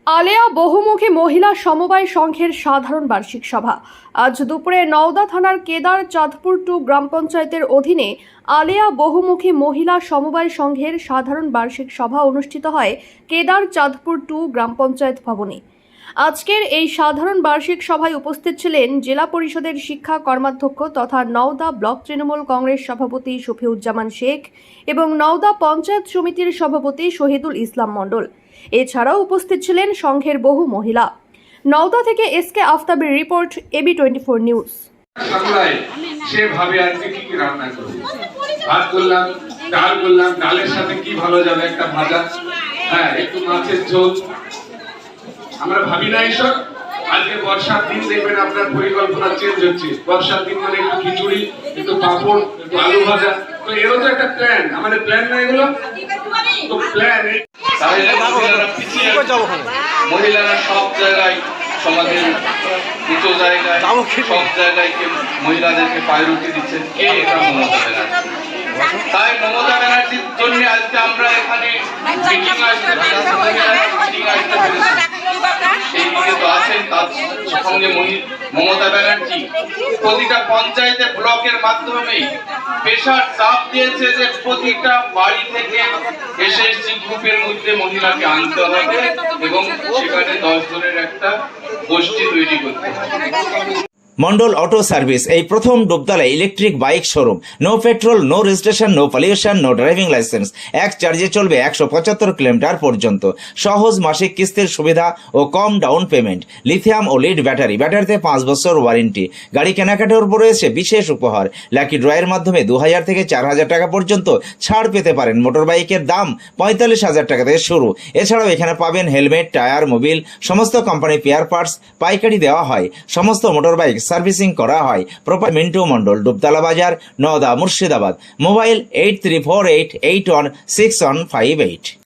আলেয়া বহুমুখী মহিলা সমবায় সংঘের সাধারণ বার্ষিক সভা আজ দুপুরে নওদা থানার কেদার চাঁদপুর 2 গ্রাম পঞ্চায়েতের অধীনে আলেয়া বহুমুখী মহিলা সমবায় সংঘের সাধারণ বার্ষিক সভা অনুষ্ঠিত হয় কেদার চাঁদপুর 2 গ্রাম পঞ্চায়েত ভবনে। আজকের এই সাধারণ বার্ষিক সভায় উপস্থিত ছিলেন জেলা পরিষদের শিক্ষা কর্মাধ্যক্ষ তথা নওদা ব্লক তৃণমূল কংগ্রেস সভাপতি শফিউজ্জামান শেখ এবং নওদা পঞ্চায়েত সমিতির সভাপতি শহীদুল ইসলাম মণ্ডল। এছাড়াও উপস্থিত ছিলেন সংঘের বহু মহিলা। নওদা থেকে এসকে আফতাবের রিপোর্ট, AB24 নিউজ। সেভাবে আজকে কি রান্না করব, ভাত করলাম, ডাল করলাম, ডালের সাথে কি ভালো যাবে, একটা ভাজা, হ্যাঁ একটু মাছের ঝোল। আমরা ভাবি না এইসব। আজকে বর্ষার দিন দেখবেন আপনার পরিকল্পনা চেঞ্জ হচ্ছে। বর্ষার দিন মানে একটু খিচুড়ি, একটু পাঁপড়, একটু আলু ভাজা। তো এরও তো একটা প্ল্যান, আমাদের প্ল্যান না এগুলো তো প্ল্যান। মহিলারা সব জায়গায় সমাজের উঁচু জায়গায় সব জায়গায় মহিলাদেরকে প্রায়োরিটি দিচ্ছেন কে? এটা মমতা ব্যানার্জি। তাই মমতা ব্যানার্জির জন্য আজকে আমরা এখানে মিটিং আসতে সেই দিকে তো আছেন। তার সঙ্গে মমতা ব্যানার্জি প্রতিটা পঞ্চায়েতে ব্লকের মাধ্যমে পেশার চাপ দিয়েছে যে প্রতিটা বাড়ি থেকে এসএসজি গ্রুপের মধ্যে মহিলাকে আনতে হবে এবং সেখানে 10 জনের একটা গোষ্ঠী তৈরি করতে হবে। মন্ডল অটো সার্ভিস এই প্রথম Dubtala electric bike showroom. No petrol, no registration, no pollution, no driving licence. এক চার্জে চলবে 175 কিলোমিটার পর্যন্ত। সহজ মাসিক কিস্তির সুবিধা ও কম ডাউন পেমেন্ট। লিথিয়াম ও লিড ব্যাটারিতে 5 বছর ওয়ারেন্টি। গাড়ি কেনাকাটার উপর রয়েছে বিশেষ উপহার। লাকি ড্রয়ের মাধ্যমে 2000 থেকে 4000 টাকা পর্যন্ত ছাড় পেতে পারেন। মোটর বাইকের দাম 45,000 টাকা থেকে শুরু। এছাড়াও এখানে পাবেন হেলমেট, টায়ার, মোবিল, সমস্ত কোম্পানি পেয়ার পার্টস পাইকারি দেওয়া হয়। সমস্ত মোটর বাইক সার্ভিসিং করা হয়। প্রপার মিন্টু মন্ডল, ডুবতলা বাজার, নওদা, মুর্শিদাবাদ। মোবাইল 8348816158।